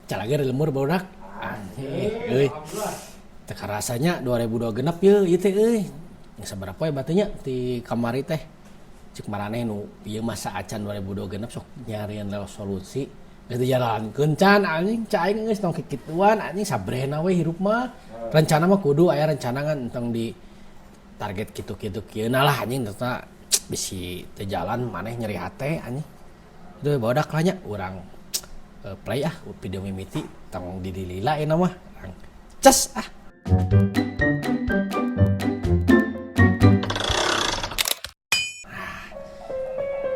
Calager lemur barudak. Anjing euy. Teu rasanya 2002 genep ye ieu teh euy. Geus sabaraha poe batunya ti kamari teh. Cek maraneh nu ieu masa acan 2002 genep sok nyarian solusi. Geus dijalankeun can anjing cai geus tong kikituan anjing sabrehna we hirup mah. Rencana mah kudu aya rencana kan tong di target kitu-kitu kieu lah anjing ternyata bisi teu jalan maneh nyeri hate anjing. Itu badak lah nya urang play video mimiti tong didilila euna mah. Ces ah.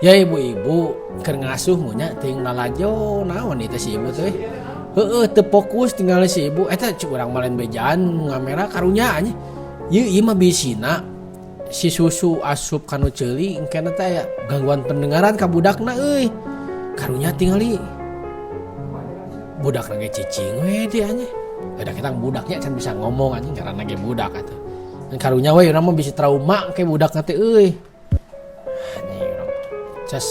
Ya ibu-ibu keur ngasuh munya ting lalajo naon ieu si ibu teh. Heueuh teu fokus tinggal si ibu eta urang malen bejaan ngamera karunya nya. Ieu mah bisina si susu asup kanu ceuli engkena teh aya gangguan pendengaran ka budakna euy. Karunya tingali budak lagi cicing we dia nya. Ada kita budaknya can bisa ngomong anjing karena ge budak atuh. Dan karunya we urang mah bisa trauma ke budak teh euy. Anjing urang ces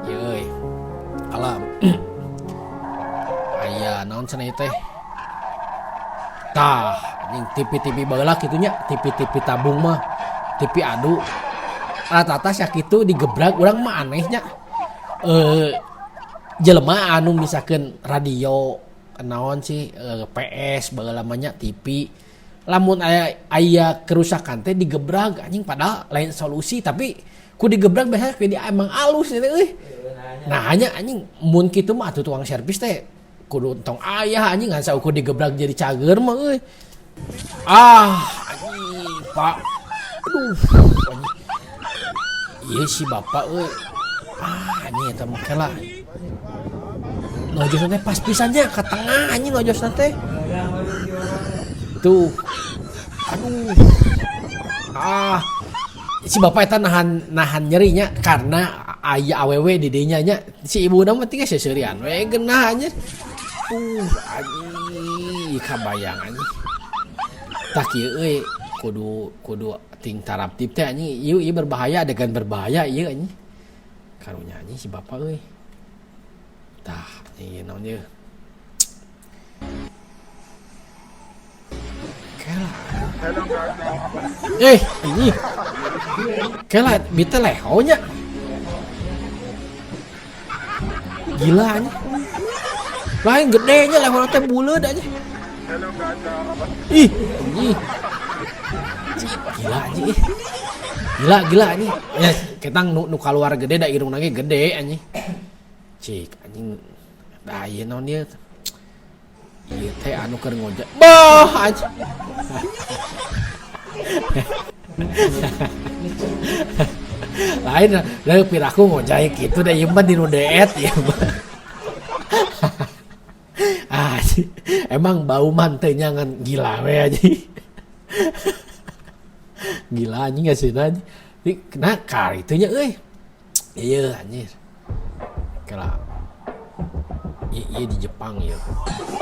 ieu euy. Alam. Aya naon cenah teh? Tah, anjing TV baheula kitu nya, TV tabung mah, TV adu. Rata-rata sia kitu digebrak urang mah aneh nya. Jelema anu misalkan radio naon sih PS baheula mah nya TV lamun aya kerusakan teh digebrak anjing padahal lain solusi tapi ku digebrak biasa dia emang alus teh euy. Nah hanya anjing mun kitu mah atuh tukang servis teh kudu tong aya anjing ngan saukur digebrak jadi cager mah euy. Anjing Pak. Aduh anjing. Ieu si bapak euy. Anjing eta mah kela. Nojosna teh pas pisannya ke tengah anjing nojosna teh. Tuh. Aduh. Si bapak eta nahan nyerinya karena aya awewe di dinya nya. Si ibuna mah tinggal seseurian we geunah anjing. Anjing kabayang anjing. Tak ieu euy kudu ting taraptip teh anjing. Ieu berbahaya adegan berbahaya ieu anjing. Karunya anjing si bapak euy. Tah ini naon ieu? Kela. Ini. Kela bita leho nya. Gila nya. Lain gede nya leho teh buleud nya. Ini. Gila anjing. Gila anjing. Ya ketang nu kaluar gede da irungna ge gede anjing. Cik anjing da ieu naon ieu ieu teh anu keur ngojek bah anjing lain leuh piraku ngojek kitu da ieu mah dinu deet ieu mah anjing emang bau manteunya ngan gila we anjing gila anjing gasina anjing kena kari teh nya euy ieu anjing kala iya di Jepang ya.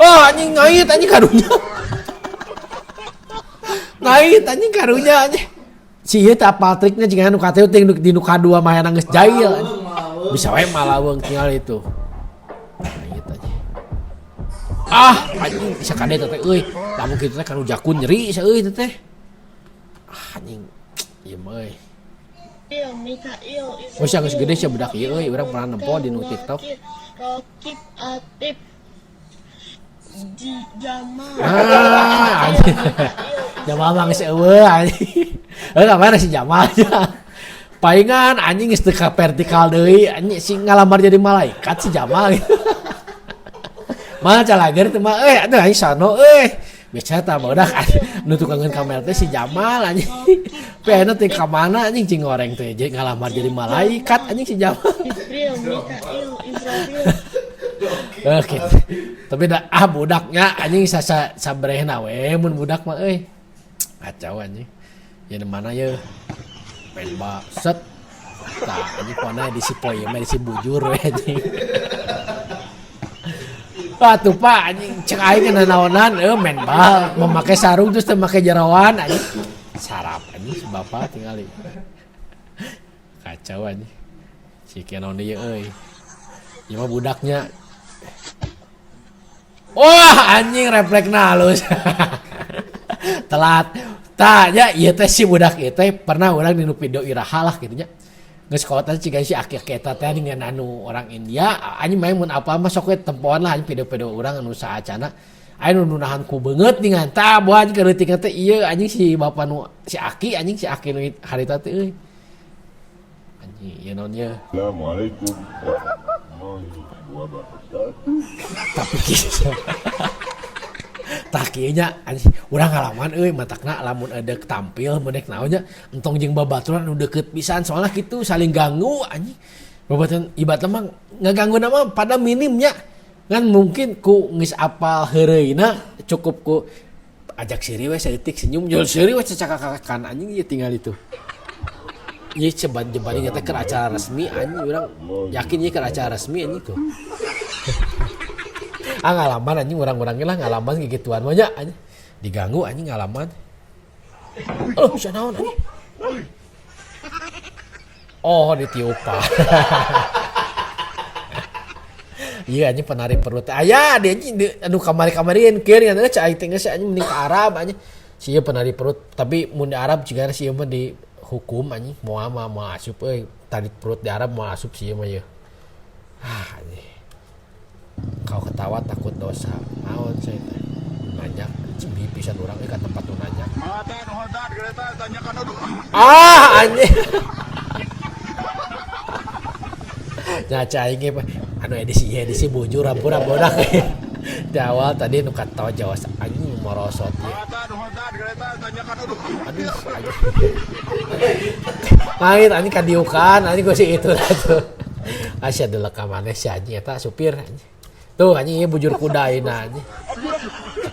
Anjing ngait anjing karunya. Ngait anjing karunya anjing. Si ieu teh apal trikna jeung anu kateu teh di nu kadua mah geus jail anjing. Bisa wae malaweung tinggal itu. Ngait anjing. Anjing bisa kade teh euy. Lamun kitu teh kanu jakun nyeri saeuy teh. Anjing. Ieu mah euy. Masih geus gede sia budak ieu euy, urang pernah nempo di nu TikTok. Rokib Atip di Jamal. Anjing. Jamal mah geus eueuh anjing. Kamana si Jamal aja. Paingan anjing geus teu ka vertikal deui, anjing si ngalamar jadi malaikat si Jamal. Mah calager teh mah atuh anjing sano biasa tah budak nu tukangeun kamera teh si Jamal anjing. Pena teh ka mana anjing cing goreng teh jadi ngalamar jadi malaikat anjing si Jamal. Oke. Tapi da budaknya anjing sabrehna we mun budak mah euy. Kacau anjing. Ya di mana ye? Main set. Tah anjing pona di si poe mah di si bujur we anjing. Tuh Pak anjing cek aing kana naonan main bal memakai sarung terus teu make jerawan anjing. Sarap anjing si bapak tingali. Kacau anjing. Si kenon ieu euy. Ieu mah budaknya Wah anjing refleks halus. Telat. Tanya ieu teh si budak ieu teh pernah urang di video iraha lah kitu nya. Geus kota ciga si aki-aki eta teh dengan anu orang India anjing main mun apa mah sok we tempoan lah anjing video-video urang anu saacana. Anu nu nahan ku beungeut ningan tah buat keleutik teh ieu anjing si bapa nu si Aki anjing si Aki nu harita teh euy. Anjing ieu naon ieu. Assalamualaikum warahmatullahi wabarakatuh. Tapi kieu. Tah kieu nya anjing urang ngalaman euy matakna lamun eudeuh tampil meudek naon nya entong jeung babaturan nu deukeut pisan soalnya kitu saling ganggu anjing. Babaturan ibaratna mah ngaganggu mah pada minimnya. Kan mungkin ku geus apal heureuyna cukup ku ajak siri we saeutik senyum jual siri we cacakakan anjing ieu tinggal itu. Ieu jeban-jeban teh keur acara resmi anjing urang yakin ieu keur acara resmi anjing tuh. Ngalaman anjing urang-urang ge lah ngalaman gigituan mah nya anjing. Diganggu anjing ngalaman. Oh, bisa naon anjing? Oh, ditiupan. Iya anjing penari perut. Aya dia anjing anu kamari-kamarieun keur nya cai teh geus anjing mending ke Arab anjing. Sieu penari perut tapi mun di Arab juga sieu mah dihukum anjing moal mah asup euy tari perut di Arab mah asup sieu mah ye. Anjing. Kau ketawa takut dosa. Naon saya teh? Nanya cimbi pisan urang ka tempat nu nanya. Hodat kereta tanyakan dulu. Anjing. Nyaca aing ge anu edisi bujur rampur-rampurak. Di awal tadi nu katawa Jawa anjing morosot ye. Hodat kereta tanyakan dulu. Aduh. Lain anjing kadiukan anjing gua sih itu tuh. Asya dulu ka maneh si anjing eta supir anjing. Tuh anjing ieu bujur kuda ayeuna anjing.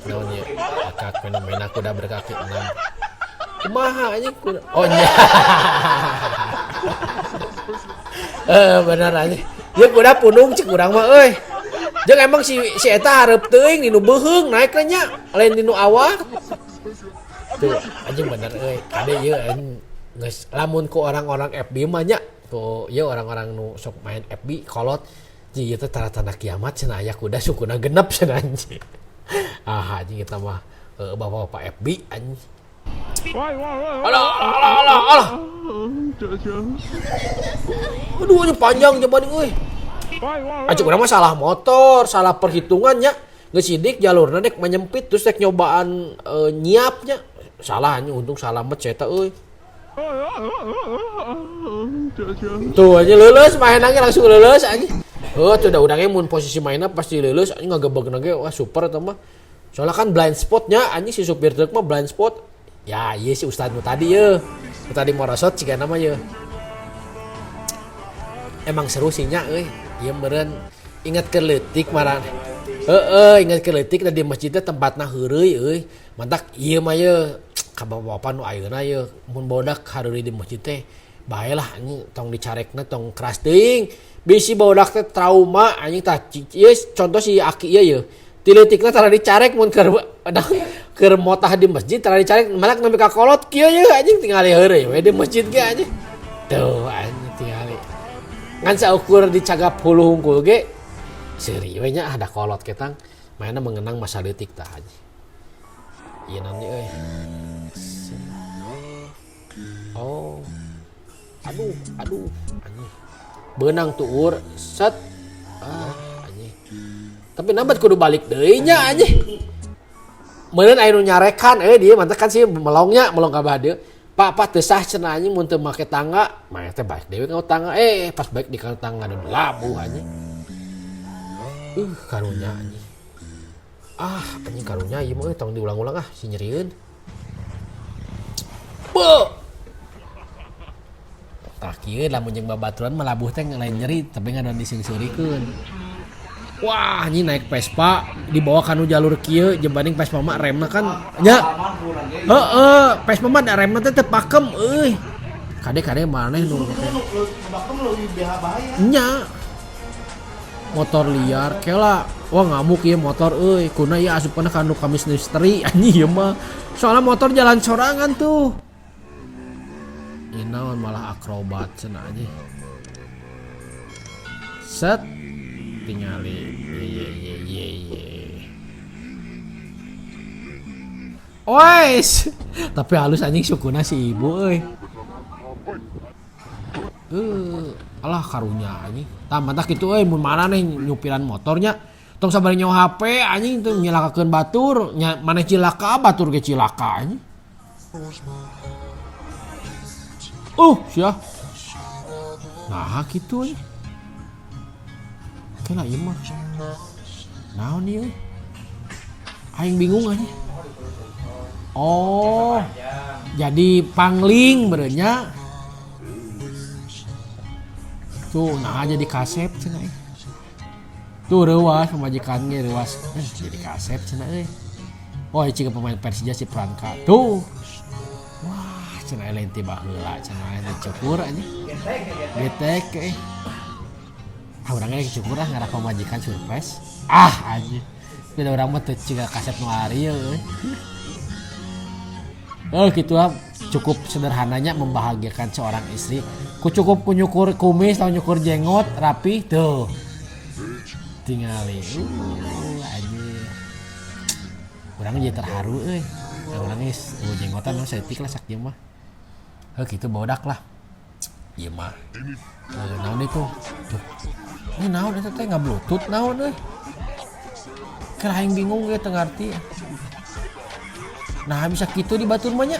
Naon ieu? Akak fenomena kuda berkaki 6. Kumaha anjing kuda? Oh nya. Bener anjing. Ieu kuda punung cik urang mah euy. Jeung emang si eta hareup teuing di nu beuheung naik ka nya, lain di nu awak. Tuh anjing bener euy. Kade ieu anjing geus lamun ku orang-orang FB mah nya. Tuh ieu orang-orang nu sok main FB kolot. Ji ieu teh tanda-tanda kiamat cenah aya kuda sukuna genep cenah anjing. Anjing eta mah bapak-bapak FB anjing. Alah. Aduh ini panjang jaman euy. Acuk urang mah salah motor, salah perhitungannya. Geus sidik jalurna dek menyempit terus dek nyobaan nyiapnya. Salah anjing untung salah met eta euy. Tuh aja leuleus mainannya langsung leuleus anjing. Tuh udah ge mun posisi mainnya pasti leuleus anjing ngagebegna ge wah super eta mah. Soalnya kan blind spotnya anjing si supir truk mah blind spot. Ya iya si ustad nu tadi ye. Nu tadi morosot ciga nama ye. Emang seru sih nya euy. Ieu meureun ingat ke leutik marane. Ingat ke leutik di masjid teh tempatna heureuy euy. Mantak ieu mah ye ka bapak nu ayeuna ye mun bodak hareureuy di masjid teh bae lah anjing tong dicarekna tong keras teuing. Bisi bodak teh trauma anjing tah ieu contoh si Aki ieu ye. Ti leutikna tara dicarek mun keur motah di masjid tara dicarek malak nepi ka kolot kieu ye anjing tingali heureuy we di masjid ge anjing. Tuh anjing tingali. Ngan saukur dicagap hulu hungkul ge seuri we nya ada kolot ketang mainna mengenang masa leutik tah anjing. Ieu naon euy. Oh. Aduh anjing. Beunang tuur set. Anjing. Tapi nambat kudu balik deui nya anjing. Meureun aya nu nyarekan dieu mantep kan sih melong ka bade. Pak teu sah cenah anjing mun teu make tangga. Mah teh baik dewe ka tangga. Pas baik di ka tangga dan labuh anjing. Karunya anjing. Anjing karunya ieu mah tong diulang-ulang si nyerieun. Tah kieu lamun jeung babaturan mah labuh teh lain nyeri tapi ngadan disingsurikeun. Wah, anjing naik Vespa dibawa kanu jalur kieu jembanding Vespa mah remna kan nya. Vespa mah da remna teh teu pakem euy. Kade-kade maneh nu nya. Motor liar kela. Wah, ngamuk ieu motor euy. Kuna ieu asupna kanu kamis misteri anjing ieu mah. Soalnya motor jalan sorangan tuh. Ieu naon malah akrobat cenah anjing. Set tingali ye Wes. Tapi halus anjing sukuna si ibu euy. Alah karunya anjing. Tah mantah kitu euy mun mana nih nyupiran motornya. Tong sabari nyawa HP anjing teu nyelakakeun batur, maneh cilaka batur ge cilaka anjing. Sia. Nah kitu euy. Kena ieu mah. Naon ieu? Aing bingung anjing. Oh. Jadi pangling berenya. Tuh, nah jadi kasep cenah. Tuh reuwas pemajikan ge reuwas. Jadi kasep cenah euy. Oh, ieu pemain Persija si Pranka. Tuh. Wah, cenah lain ti baheula cenah dicukur anjing. Getek euy. Urang ge cukur ngarah pemajikan surprise. Anjing. Beda urang mah teu ciga kasep nu ari euy. Gitu lah, cukup sederhananya membahagiakan seorang istri. Cukup nyukur kumis atau nyukur jenggot rapi tuh. Tingali. Anjir. Urang jadi terharu euy. Urang geus jenggotan mah saeutik lah sak ieu mah. Kitu bodak lah. Ieu mah. Naon itu? Tuh. Ini naon eta teh ngabluetooth naon euy? Keur aing bingung ge teu ngarti. Nah bisa gitu di batur mah nya.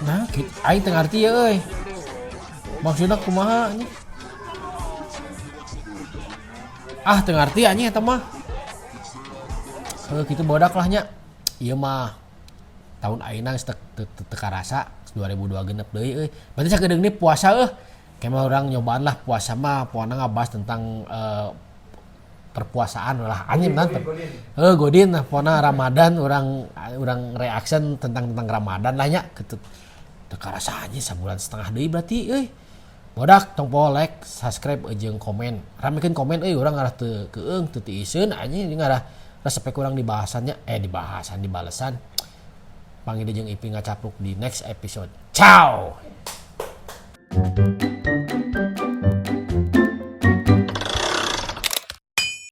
Nah, aing teu ngarti ya euy. Maksudna kumaha nya? Teu ngarti anjing eta mah. Kitu bodak lah nya. Ieu mah tahun ayeuna geus teu karasa 2002 genep deui euy. Berarti sakedeung ni puasa Kemah urang nyobaan lah puasa mah poana ngabahas tentang perpuasaan lah anjing nanti godin nah pona Ramadan orang reaction tentang Ramadan lah nya gitu teu karasa anjing sabulan setengah deui berarti bodak tong poho like subscribe jeung komen ramekeun komen urang ngarah teu keung teu tiiseun anjing ngarah respek urang di balesan pangide jeung Iping Ngacapluk di next episode ciao.